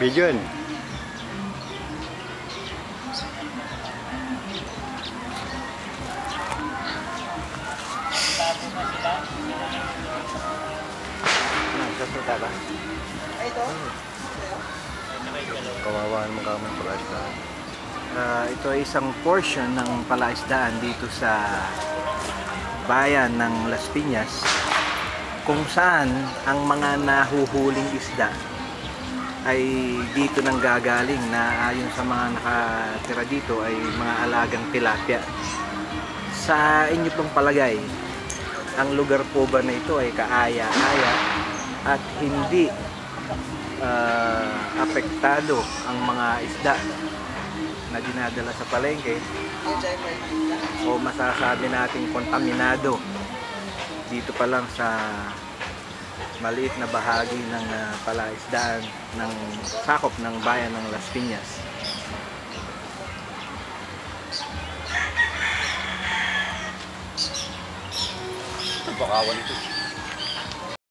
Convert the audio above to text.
Bijon. Sasuta ba? Ito? Kawawa naman kami palaisdaan. Ito ay isang portion ng palaisdaan dito sa bayan ng Las Piñas, kung saan ang mga nahuhuling isda ay dito nang gagaling, na ayon sa mga nakatira dito ay mga alagang tilapia. Sa inyo pong palagay, ang lugar po ba na ito ay kaaya-aya at hindi apektado ang mga isda na dinadala sa palengke, o masasabi nating kontaminado dito pa lang sa maliit na bahagi ng palaisdaan ng sakop ng bayan ng Las Piñas? Bakawan ito.